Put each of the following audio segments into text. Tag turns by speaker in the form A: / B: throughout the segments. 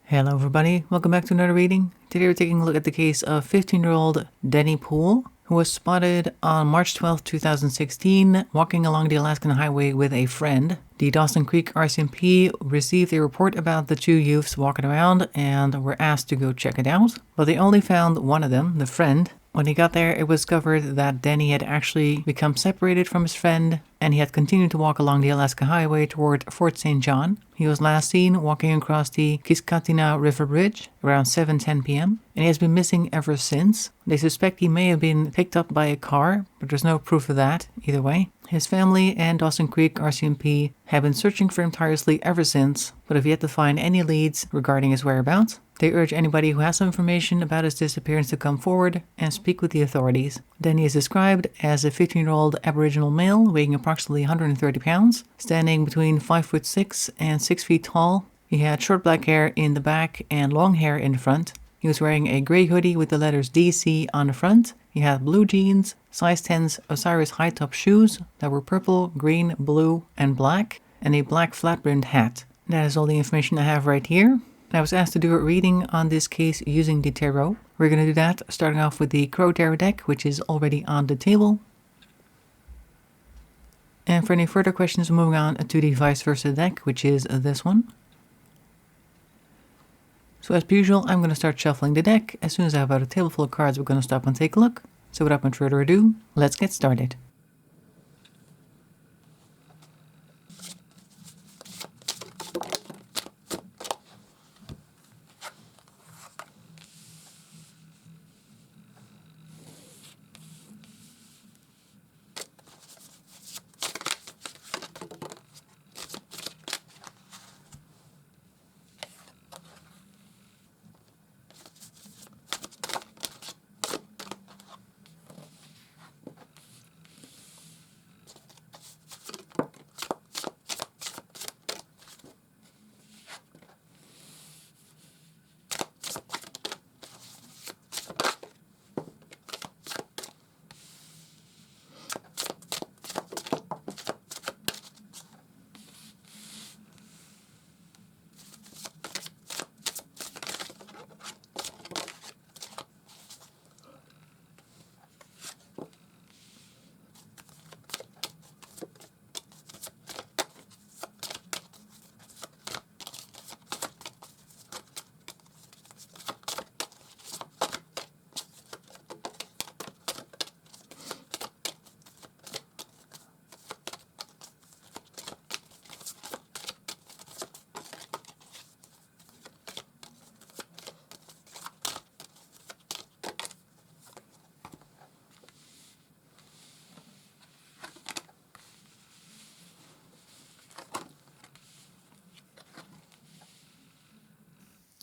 A: Hello everybody, welcome back to another reading. Today we're taking a look at the case of 15-year-old Denny Poole, who was spotted on March 12, 2016, walking along the Alaskan highway with a friend. The Dawson Creek RCMP received a report about the two youths walking around and were asked to go check it out, but they only found one of them, the friend. When he got there, it was discovered that Denny had actually become separated from his friend, and he had continued to walk along the Alaska Highway toward Fort St. John. He was last seen walking across the Kiskatinaw River Bridge around 7:10 p.m., and he has been missing ever since. They suspect he may have been picked up by a car, but there's no proof of that either way. His family and Dawson Creek RCMP have been searching for him tirelessly ever since, but have yet to find any leads regarding his whereabouts. They urge anybody who has some information about his disappearance to come forward and speak with the authorities. Denny is described as a 15-year-old Aboriginal male weighing approximately 130 pounds, standing between 5'6" and 6 feet tall. He had short black hair in the back and long hair in the front. He was wearing a gray hoodie with the letters DC on the front. He had blue jeans, size 10s Osiris high-top shoes that were purple, green, blue, and black, and a black flat-brimmed hat. That is all the information I have right here. I was asked to do a reading on this case using the tarot. We're going to do that starting off with the Crow Tarot deck, which is already on the table. And for any further questions, moving on to the Vice Versa deck, which is this one. So as per usual, I'm going to start shuffling the deck. As soon as I have about a table full of cards, we're going to stop and take a look. So without much further ado, let's get started.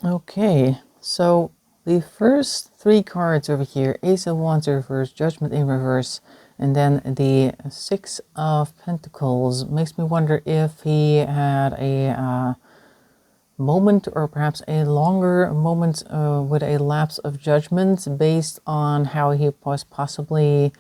A: Okay, so the first three cards over here, Ace of Wands reverse, Judgment in reverse, and then the Six of Pentacles, makes me wonder if he had a moment or perhaps a longer moment with a lapse of judgment based on how he was possibly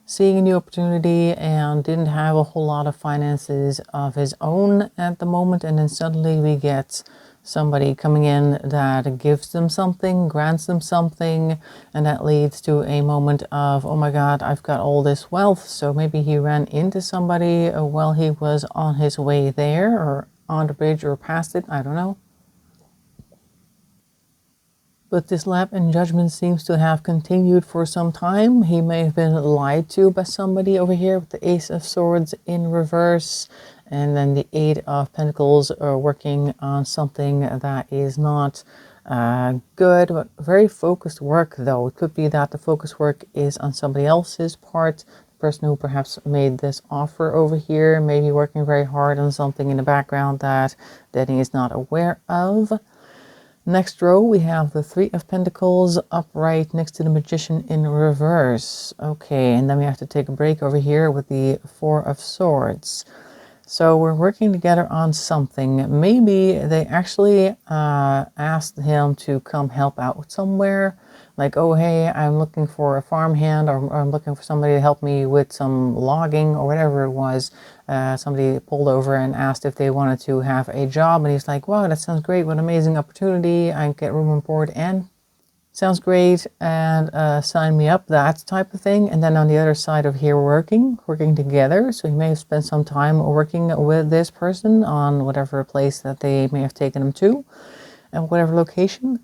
A: seeing a new opportunity and didn't have a whole lot of finances of his own at the moment, and then suddenly we get somebody coming in that gives them something, grants them something, and that leads to a moment of, oh my god, I've got all this wealth. So maybe he ran into somebody while he was on his way there, or on the bridge, or past it, I don't know. But this lapse in judgment seems to have continued for some time. He may have been lied to by somebody over here with the Ace of Swords in reverse, and then the Eight of Pentacles are working on something that is not good, but very focused work though. It could be that the focused work is on somebody else's part. The person who perhaps made this offer over here may be working very hard on something in the background that Denny is not aware of. Next row, we have the Three of Pentacles upright next to the Magician in reverse. Okay, and then we have to take a break over here with the Four of Swords. So we're working together on something. Maybe they actually asked him to come help out somewhere. Like, oh, hey, I'm looking for a farmhand, or I'm looking for somebody to help me with some logging or whatever it was. somebody pulled over and asked if they wanted to have a job, and he's like, wow, that sounds great, what an amazing opportunity, I get room and board and sounds great, and sign me up, that type of thing. And then on the other side of here, working together. So he may have spent some time working with this person on whatever place that they may have taken him to, and whatever location.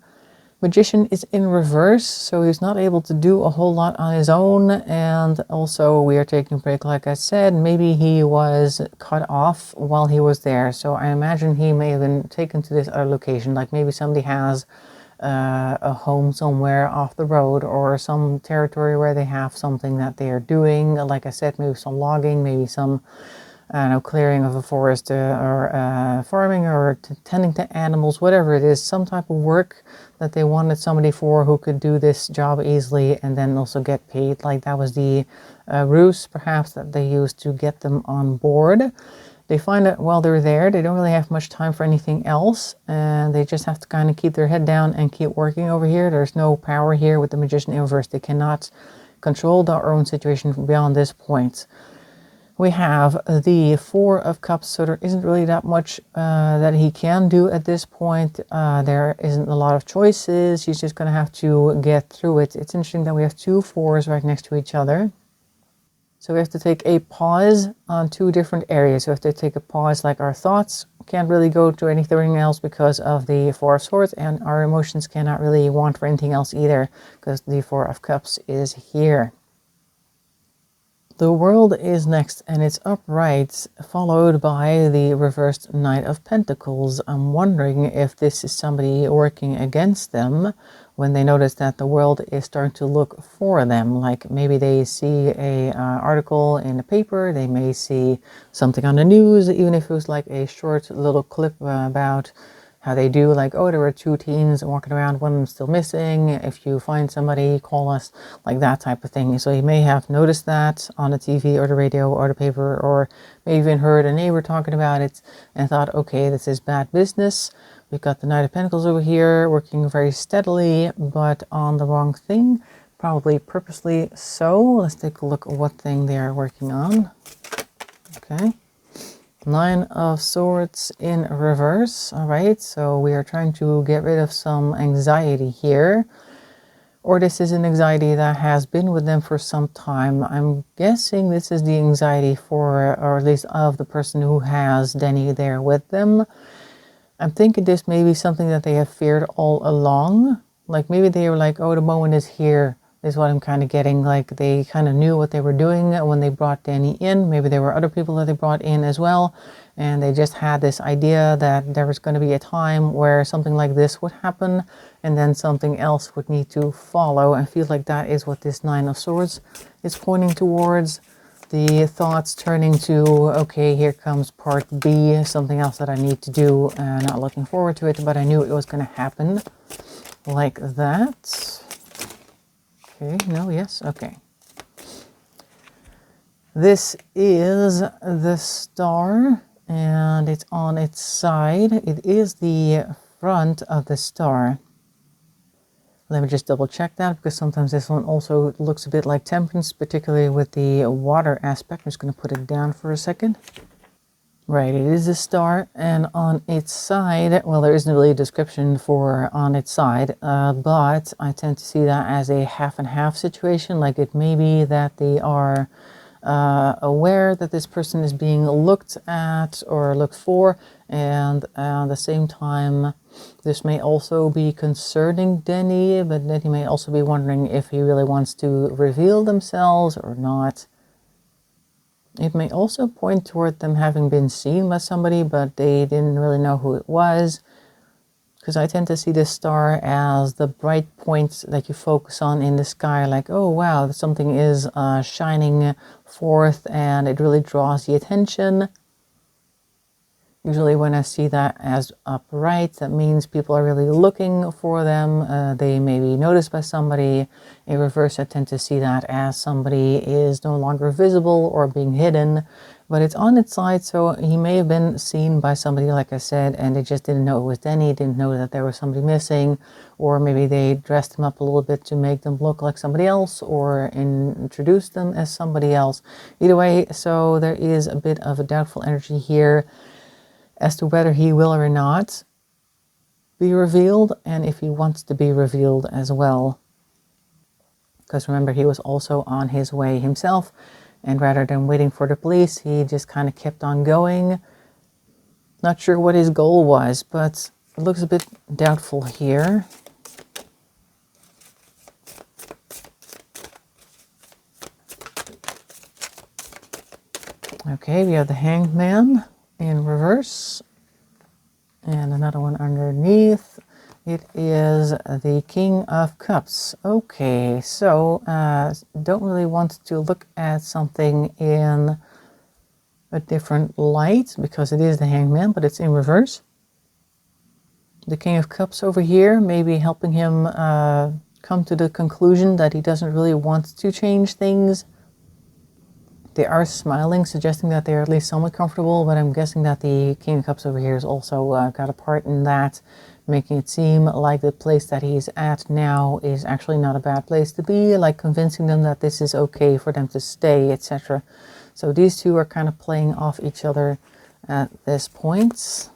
A: Magician is in reverse, so he's not able to do a whole lot on his own. And also we are taking a break, like I said. Maybe he was cut off while he was there, so I imagine he may have been taken to this other location. Like maybe somebody has a home somewhere off the road, or some territory where they have something that they are doing. Like I said, maybe some logging, maybe some clearing of a forest, or farming, or tending to animals, whatever it is, some type of work that they wanted somebody for who could do this job easily and then also get paid. Like that was the ruse perhaps that they used to get them on board. They find that while they're there, they don't really have much time for anything else, and they just have to kind of keep their head down and keep working over here. There's no power here with the Magician in reverse. They cannot control their own situation beyond this point. We have the Four of Cups, so there isn't really that much that he can do at this point. There isn't a lot of choices. He's just going to have to get through it. It's interesting that we have two fours right next to each other. So we have to take a pause on two different areas. We have to take a pause, like our thoughts can't really go to anything else because of the Four of Swords, and our emotions cannot really want for anything else either because the Four of Cups is here. The World is next, and it's upright, followed by the reversed Knight of Pentacles. I'm wondering if this is somebody working against them when they notice that the world is starting to look for them. Like maybe they see a article in the paper, they may see something on the news, even if it was like a short little clip about how they do, like, oh, there were two teens walking around, one of them still missing, if you find somebody, call us, like that type of thing. So you may have noticed that on the TV or the radio or the paper, or maybe even heard a neighbor talking about it and thought, okay, this is bad business. We've got the Knight of Pentacles over here working very steadily, but on the wrong thing, probably purposely so. Let's take a look at what thing they are working on. Okay. Nine of Swords in reverse. All right, so we are trying to get rid of some anxiety here. Or this is an anxiety that has been with them for some time. I'm guessing this is the anxiety for, or at least of the person who has Denny there with them. I'm thinking this may be something that they have feared all along. Like maybe they were like, oh, the moment is here, is what I'm kind of getting. Like they kind of knew what they were doing when they brought Denny in. Maybe there were other people that they brought in as well. And they just had this idea that there was going to be a time where something like this would happen, and then something else would need to follow. I feel like that is what this Nine of Swords is pointing towards. The thoughts turning to, okay, here comes part B, something else that I need to do. Not looking forward to it, but I knew it was going to happen. Like that. Okay, no, yes, okay. This is the Star, and it's on its side. It is the front of the Star. Let me just double check that, because sometimes this one also looks a bit like Temperance, particularly with the water aspect. I'm just going to put it down for a second. Right, it is a Star, and on its side, well, there isn't really a description for on its side, but I tend to see that as a half and half situation. Like it may be that they are aware that this person is being looked at or looked for, and at the same time this may also be concerning Denny, but Denny may also be wondering if he really wants to reveal themselves or not. It may also point toward them having been seen by somebody, but they didn't really know who it was. Because I tend to see this Star as the bright points that you focus on in the sky, like, oh wow, something is shining forth and it really draws the attention. Usually when I see that as upright, that means people are really looking for them. They may be noticed by somebody. In reverse, I tend to see that as somebody is no longer visible or being hidden, but it's on its side, so he may have been seen by somebody, like I said, and they just didn't know it was Denny, didn't know that there was somebody missing, or maybe they dressed him up a little bit to make them look like somebody else, or introduced them as somebody else. Either way, so there is a bit of a doubtful energy here as to whether he will or not be revealed, and if he wants to be revealed as well. Because remember, he was also on his way himself, and rather than waiting for the police, he just kind of kept on going. Not sure what his goal was, but it looks a bit doubtful here. Okay, we have the Hanged Man in reverse, and another one underneath. It is the King of Cups. Okay, so don't really want to look at something in a different light because it is the Hanged Man, but it's in reverse. The King of Cups over here, maybe helping him come to the conclusion that he doesn't really want to change things. They are smiling, suggesting that they're at least somewhat comfortable, but I'm guessing that the King of Cups over here has also got a part in that, making it seem like the place that he's at now is actually not a bad place to be, like convincing them that this is okay for them to stay, etc. So these two are kind of playing off each other at this point.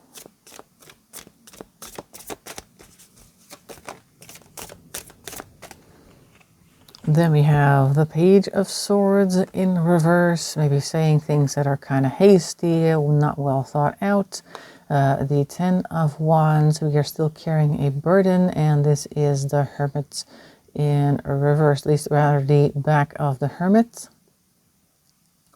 A: Then we have the Page of Swords in reverse, maybe saying things that are kind of hasty, not well thought out. The Ten of Wands, we are still carrying a burden, and this is the Hermit in reverse, at least rather the back of the Hermit.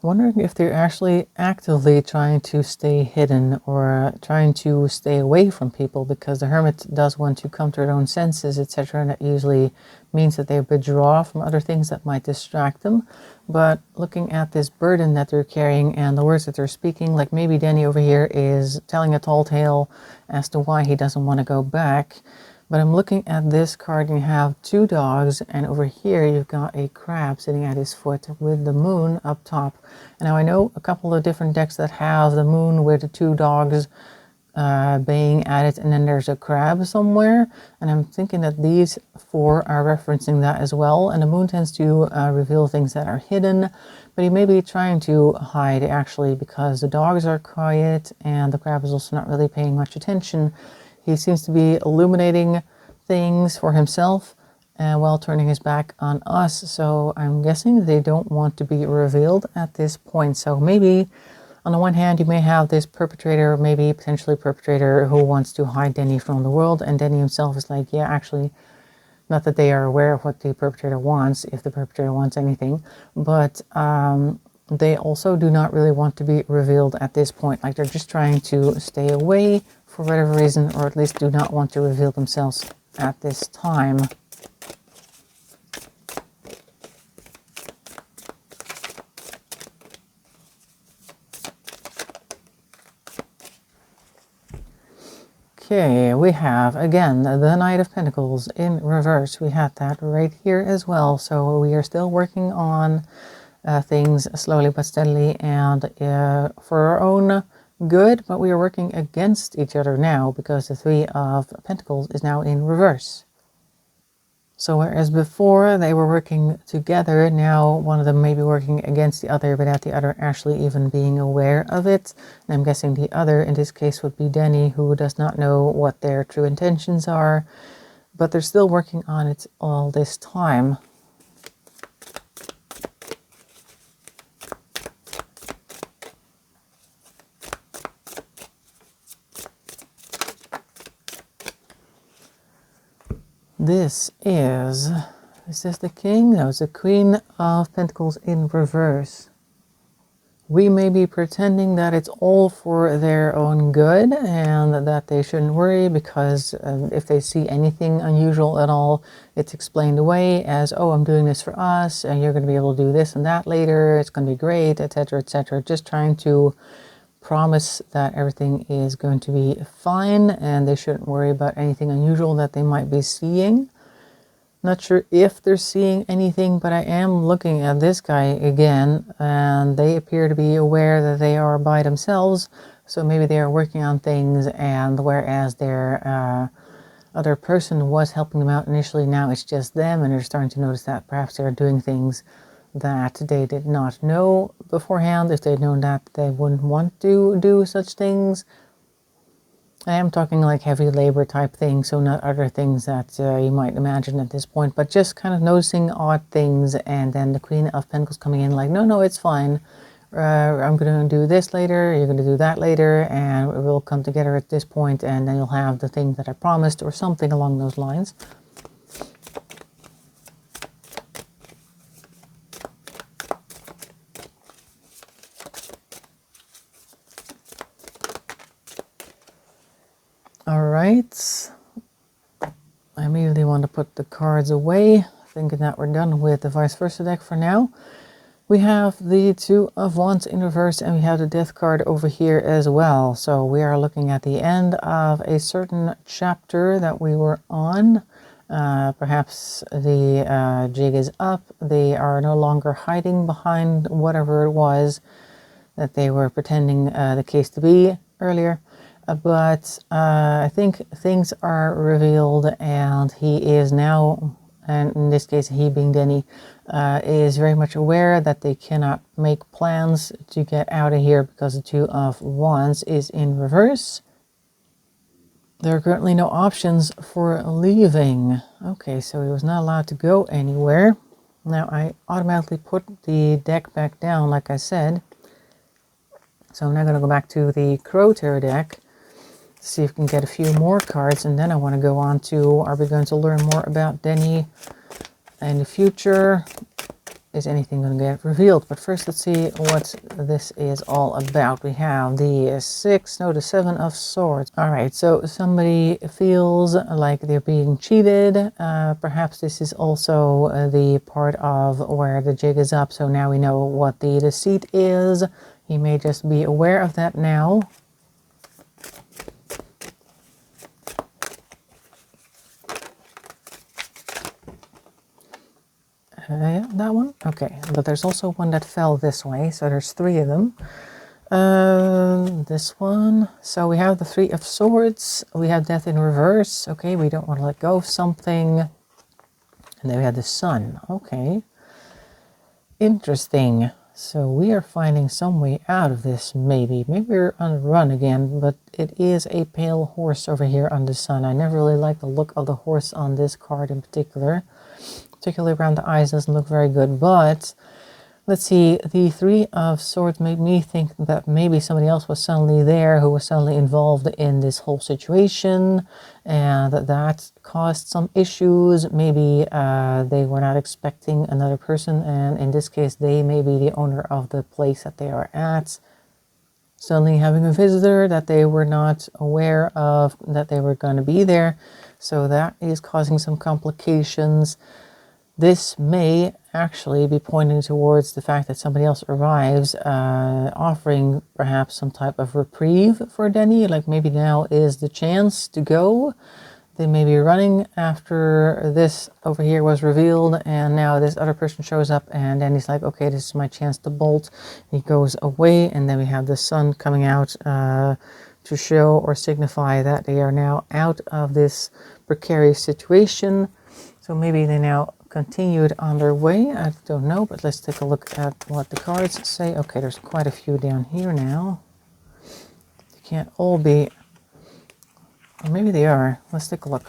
A: Wondering if they're actually actively trying to stay hidden or trying to stay away from people, because the Hermit does want to come to their own senses, etc., and that usually means that they withdraw from other things that might distract them. But looking at this burden that they're carrying and the words that they're speaking, like maybe Denny over here is telling a tall tale as to why he doesn't want to go back. But I'm looking at this card, and you have two dogs, and over here you've got a crab sitting at his foot with the moon up top. And now I know a couple of different decks that have the moon with the two dogs baying at it, and then there's a crab somewhere. And I'm thinking that these four are referencing that as well. And the moon tends to reveal things that are hidden, but he may be trying to hide actually, because the dogs are quiet and the crab is also not really paying much attention. He seems to be illuminating things for himself while turning his back on us. So I'm guessing they don't want to be revealed at this point. So maybe on the one hand, you may have this perpetrator, maybe potentially perpetrator, who wants to hide Denny from the world. And Denny himself is like, yeah, actually, not that they are aware of what the perpetrator wants, if the perpetrator wants anything. But they also do not really want to be revealed at this point. Like, they're just trying to stay away for whatever reason, or at least do not want to reveal themselves at this time. Okay, we have, again, the Knight of Pentacles in reverse. We have that right here as well. So we are still working on things slowly but steadily and for our own good, but we are working against each other now because the Three of Pentacles is now in reverse. So whereas before they were working together, now one of them may be working against the other without the other actually even being aware of it. And I'm guessing the other in this case would be Denny, who does not know what their true intentions are, but they're still working on it all this time. Is this the King? No, it's the Queen of Pentacles in reverse. We may be pretending that it's all for their own good and that they shouldn't worry because if they see anything unusual at all, it's explained away as, oh, I'm doing this for us and you're going to be able to do this and that later. It's going to be great, etc., etc. Just trying to promise that everything is going to be fine and they shouldn't worry about anything unusual that they might be seeing. Not sure if they're seeing anything, but I am looking at this guy again, and they appear to be aware that they are by themselves. So maybe they are working on things, and whereas their other person was helping them out initially, now it's just them, and they're starting to notice that perhaps they're doing things that they did not know beforehand. If they'd known that, they wouldn't want to do such things. I am talking like heavy labor type things, so not other things that you might imagine at this point, but just kind of noticing odd things, and then the Queen of Pentacles coming in like, no, it's fine. I'm going to do this later, you're going to do that later, and it will come together at this point, and then you'll have the thing that I promised, or something along those lines. Alright, I immediately want to put the cards away, thinking that we're done with the vice versa deck for now. We have the Two of Wands in reverse, and we have the Death card over here as well. So we are looking at the end of a certain chapter that we were on. Perhaps the jig is up. They are no longer hiding behind whatever it was that they were pretending the case to be earlier. But I think things are revealed, and he is now, and in this case he being Denny, is very much aware that they cannot make plans to get out of here because the Two of Wands is in reverse. There are currently no options for leaving. Okay, so he was not allowed to go anywhere. Now I automatically put the deck back down like I said. So I'm now going to go back to the Crow Tarot deck, see if we can get a few more cards, and then I want to go on to, are we going to learn more about Denny in the future? Is anything going to get revealed? But first, let's see what this is all about. We have the Seven of Swords. All right, so somebody feels like they're being cheated. Perhaps this is also the part of where the jig is up, so now we know what the deceit is. He may just be aware of that now. Yeah, that one? Okay, but there's also one that fell this way, so there's three of them. This one. So we have the Three of Swords. We have Death in reverse. Okay, we don't want to let go of something. And then we have the Sun. Okay. Interesting. So we are finding some way out of this, maybe. Maybe we're on the run again, but it is a pale horse over here on the Sun. I never really like the look of the horse on this card in particular. Particularly around the eyes doesn't look very good, but let's see, the Three of Swords made me think that maybe somebody else was suddenly there who was suddenly involved in this whole situation, and that caused some issues. Maybe they were not expecting another person, and in this case they may be the owner of the place that they are at, suddenly having a visitor that they were not aware of that they were going to be there, so that is causing some complications. This may actually be pointing towards the fact that somebody else arrives, offering perhaps some type of reprieve for Denny, like maybe now is the chance to go. They may be running after this over here was revealed, and now this other person shows up, and Denny's like, okay, this is my chance to bolt. He goes away, and then we have the Sun coming out to show or signify that they are now out of this precarious situation. So maybe they now continued on their way. I don't know, but let's take a look at what the cards say. Okay, there's quite a few down here now. They can't all be, or maybe they are. Let's take a look.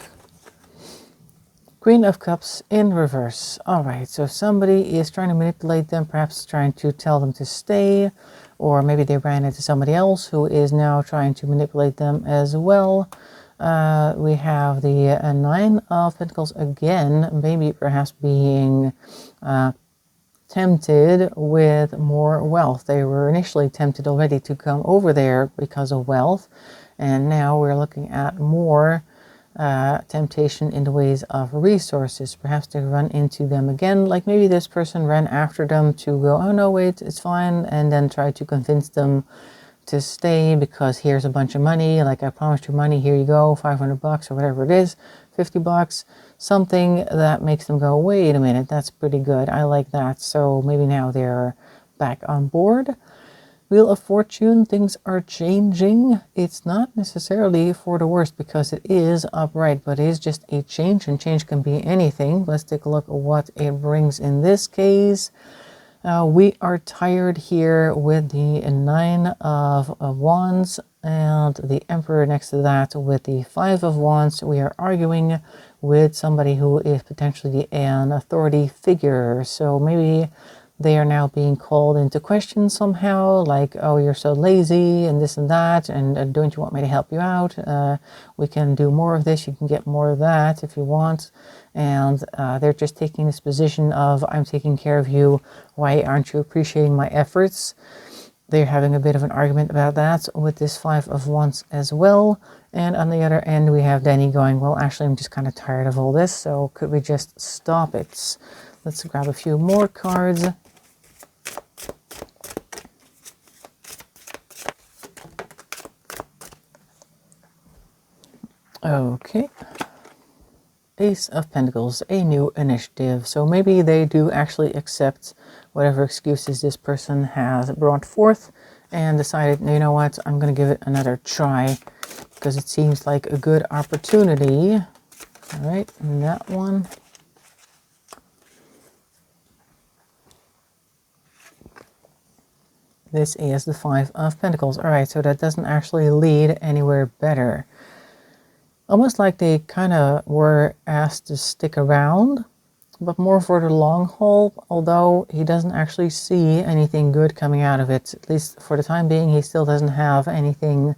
A: Queen of Cups in reverse. All right, so somebody is trying to manipulate them, perhaps trying to tell them to stay, or maybe they ran into somebody else who is now trying to manipulate them as well. We have the Nine of Pentacles again, maybe perhaps being tempted with more wealth. They were initially tempted already to come over there because of wealth, and now we're looking at more temptation in the ways of resources. Perhaps they run into them again, like maybe this person ran after them to go, oh no, wait, it's fine, and then try to convince them to stay because here's a bunch of money, like I promised you money, here you go, 500 bucks or whatever it is, 50 bucks, something that makes them go, wait a minute, that's pretty good, I like that. So maybe now they're back on board. Wheel of Fortune, things are changing. It's not necessarily for the worst because it is upright, but it is just a change, and change can be anything. Let's take a look at what it brings in this case. We are tired here with the Nine of Wands and the Emperor next to that with the Five of Wands. We are arguing with somebody who is potentially an authority figure. So maybe they are now being called into question somehow, like, oh, you're so lazy and this and that, and don't you want me to help you out? We can do more of this, you can get more of that if you want. And they're just taking this position of, I'm taking care of you, why aren't you appreciating my efforts? They're having a bit of an argument about that with this Five of Wands as well. And on the other end, we have Denny going, well, actually, I'm just kind of tired of all this, so could we just stop it? Let's grab a few more cards. Okay. Ace of Pentacles, a new initiative. So maybe they do actually accept whatever excuses this person has brought forth and decided, you know what, I'm going to give it another try because it seems like a good opportunity. All right, and that one. This is the Five of Pentacles. All right, so that doesn't actually lead anywhere better. Almost like they kind of were asked to stick around, but more for the long haul, although he doesn't actually see anything good coming out of it. At least for the time being, he still doesn't have anything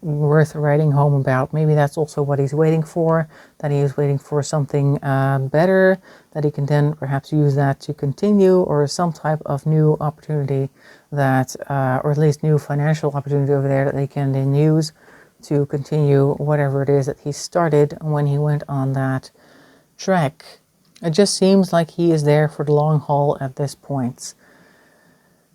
A: worth writing home about. Maybe that's also what he's waiting for, that he is waiting for something better, that he can then perhaps use that to continue, or some type of new opportunity that, or at least new financial opportunity over there that they can then use to continue whatever it is that he started when he went on that trek. It just seems like he is there for the long haul at this point.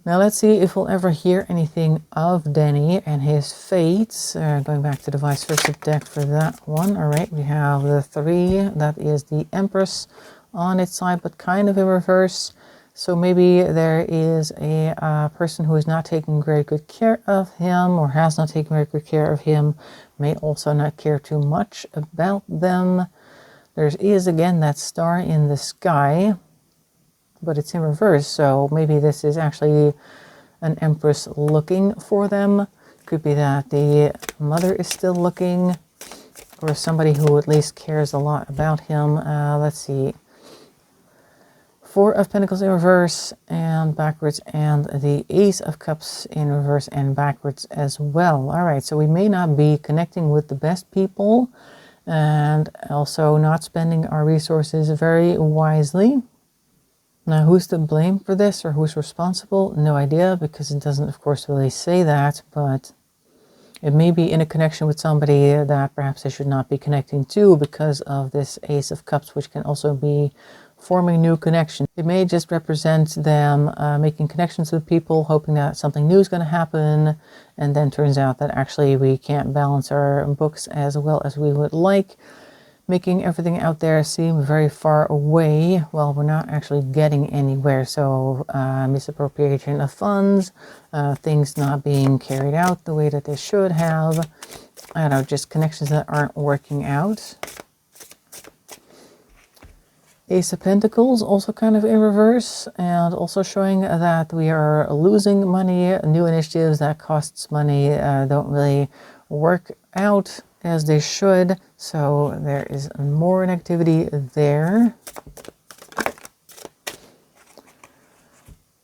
A: Now let's see if we'll ever hear anything of Denny and his fates. Going back to the vice versa deck for that one. All right, we have the 3. That is the Empress on its side, but kind of in reverse. So maybe there is a person who is not taking very good care of him, or has not taken very good care of him, may also not care too much about them. There is again that star in the sky, but it's in reverse, so maybe this is actually an Empress looking for them. Could be that the mother is still looking, or somebody who at least cares a lot about him. Let's see. 4 of Pentacles in reverse and backwards, and the Ace of Cups in reverse and backwards as well. All right, so we may not be connecting with the best people and also not spending our resources very wisely. Now, who's to blame for this, or who's responsible? No idea, because it doesn't, of course, really say that, but it may be in a connection with somebody that perhaps they should not be connecting to because of this Ace of Cups, which can also be forming new connections. It may just represent them making connections with people, hoping that something new is going to happen, and then turns out that actually we can't balance our books as well as we would like, making everything out there seem very far away. Well, we're not actually getting anywhere. So misappropriation of funds, things not being carried out the way that they should have. I don't know, just connections that aren't working out. Ace of Pentacles, also kind of in reverse, and also showing that we are losing money. New initiatives that costs money don't really work out as they should, so there is more negativity there.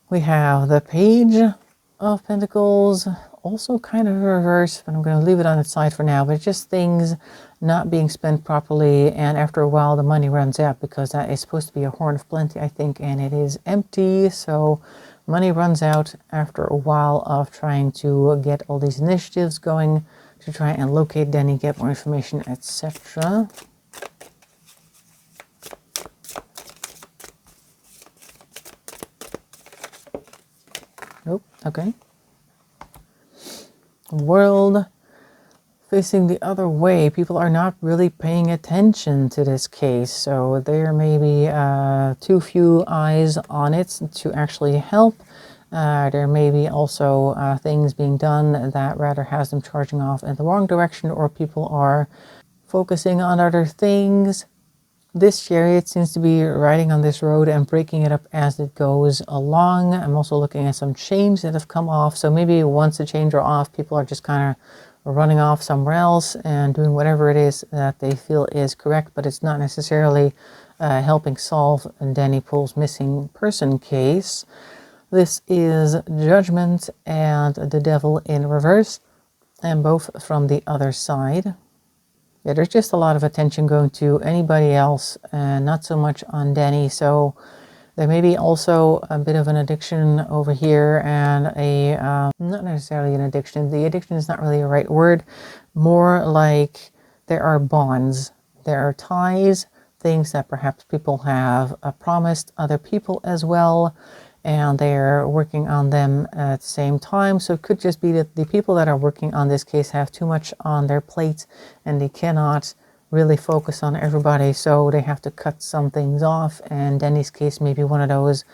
A: We have the Page of Pentacles, also kind of in reverse, but I'm going to leave it on its side for now. But it's just things not being spent properly, and after a while the money runs out, because that is supposed to be a horn of plenty, I think, and it is empty. So money runs out after a while of trying to get all these initiatives going, to try and locate Denny, get more information, etc. Nope, okay. world facing the other way. People are not really paying attention to this case, so there may be too few eyes on it to actually help. There may be also things being done that rather has them charging off in the wrong direction, or people are focusing on other things. This chariot seems to be riding on this road and breaking it up as it goes along. I'm also looking at some chains that have come off, so maybe once the chains are off, people are just kind of running off somewhere else and doing whatever it is that they feel is correct, but it's not necessarily helping solve Denny Poole's missing person case. This is Judgment and the Devil in reverse, and both from the other side. Yeah, there's just a lot of attention going to anybody else and not so much on Denny. So there may be also a bit of an addiction over here, and a not necessarily an addiction. The addiction is not really a right word. More like there are bonds, there are ties, things that perhaps people have promised other people as well, and they're working on them at the same time. So it could just be that the people that are working on this case have too much on their plate and they cannot really focus on everybody, so they have to cut some things off, and Denny's case may be one of those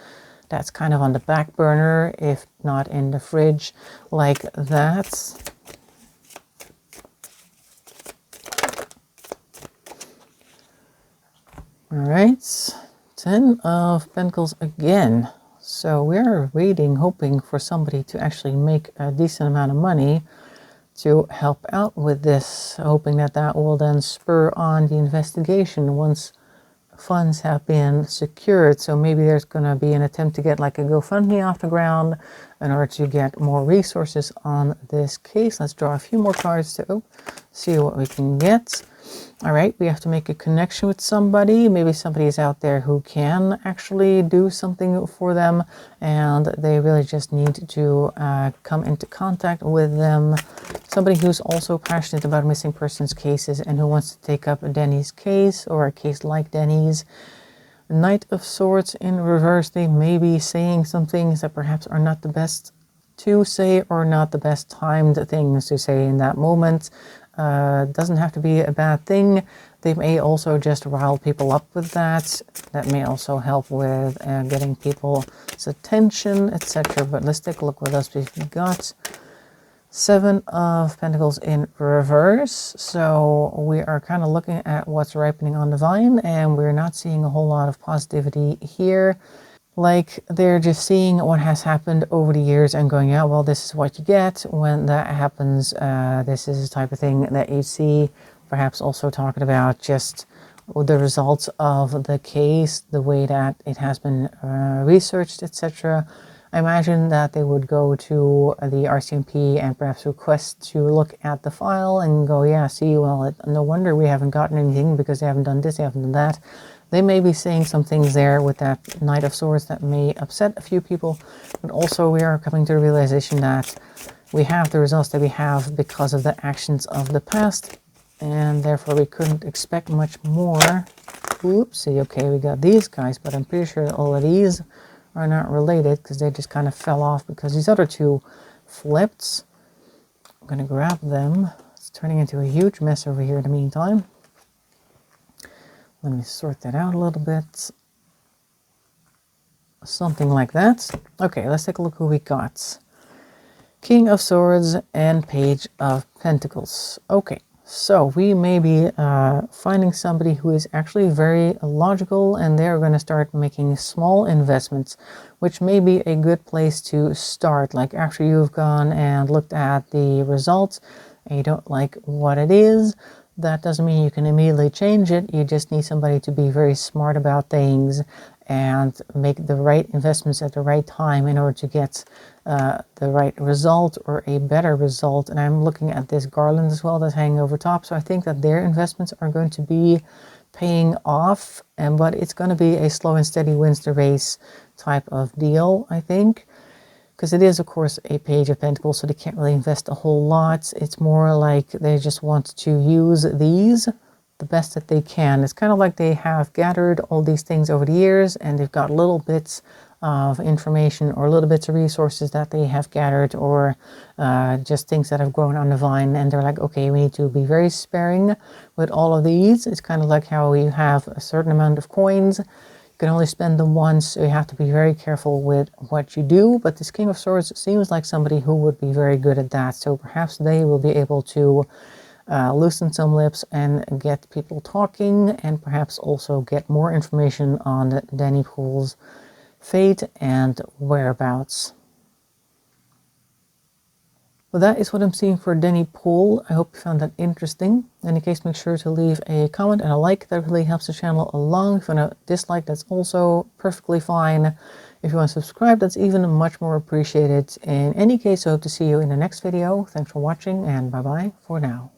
A: that's kind of on the back burner, if not in the fridge, like that. All right, 10 of Pentacles again. So we're waiting, hoping for somebody to actually make a decent amount of money to help out with this, hoping that that will then spur on the investigation once funds have been secured. So maybe there's going to be an attempt to get like a GoFundMe off the ground in order to get more resources on this case. Let's draw a few more cards to see what we can get. All right, we have to make a connection with somebody. Maybe somebody is out there who can actually do something for them, and they really just need to come into contact with them. Somebody who's also passionate about missing persons cases and who wants to take up Denny's case, or a case like Denny's. Knight of Swords in reverse. They may be saying some things that perhaps are not the best to say, or not the best timed things to say in that moment. Doesn't have to be a bad thing. They may also just rile people up with that. That may also help with getting people's attention, etc. But let's take a look what else we've got. 7 of Pentacles in reverse. So we are kind of looking at what's ripening on the vine, and we're not seeing a whole lot of positivity here. Like they're just seeing what has happened over the years and going, yeah, well, this is what you get when that happens. This is the type of thing that you see. Perhaps also talking about just the results of the case, the way that it has been researched, etc. I imagine that they would go to the RCMP and perhaps request to look at the file and go, yeah, see, well, no wonder we haven't gotten anything because they haven't done this, they haven't done that. They may be saying some things there with that Knight of Swords that may upset a few people, but also we are coming to the realization that we have the results that we have because of the actions of the past, and therefore we couldn't expect much more. Oopsie, okay, we got these guys, but I'm pretty sure all of these are not related because they just kind of fell off because these other two flipped. I'm going to grab them. It's turning into a huge mess over here in the meantime. Let me sort that out a little bit. Something like that. Okay, let's take a look who we got. King of Swords and Page of Pentacles. Okay, so we may be finding somebody who is actually very logical, and they're going to start making small investments, which may be a good place to start. Like after you've gone and looked at the results and you don't like what it is, that doesn't mean you can immediately change it. You just need somebody to be very smart about things and make the right investments at the right time in order to get the right result or a better result. And I'm looking at this garland as well that's hanging over top. So I think that their investments are going to be paying off, but it's going to be a slow and steady wins the race type of deal, I think. Because it is, of course, a Page of Pentacles, so they can't really invest a whole lot. It's more like they just want to use these the best that they can. It's kind of like they have gathered all these things over the years, and they've got little bits of information or little bits of resources that they have gathered, or just things that have grown on the vine, and they're like, okay, we need to be very sparing with all of these. It's kind of like how you have a certain amount of coins. You can only spend them once, so you have to be very careful with what you do. But this King of Swords seems like somebody who would be very good at that, so perhaps they will be able to loosen some lips and get people talking, and perhaps also get more information on Denny Poole's fate and whereabouts. Well, that is what I'm seeing for Denny Poole. I hope you found that interesting. In any case, make sure to leave a comment and a like. That really helps the channel along. If you want to dislike, that's also perfectly fine. If you want to subscribe, that's even much more appreciated. In any case, I hope to see you in the next video. Thanks for watching, and bye-bye for now.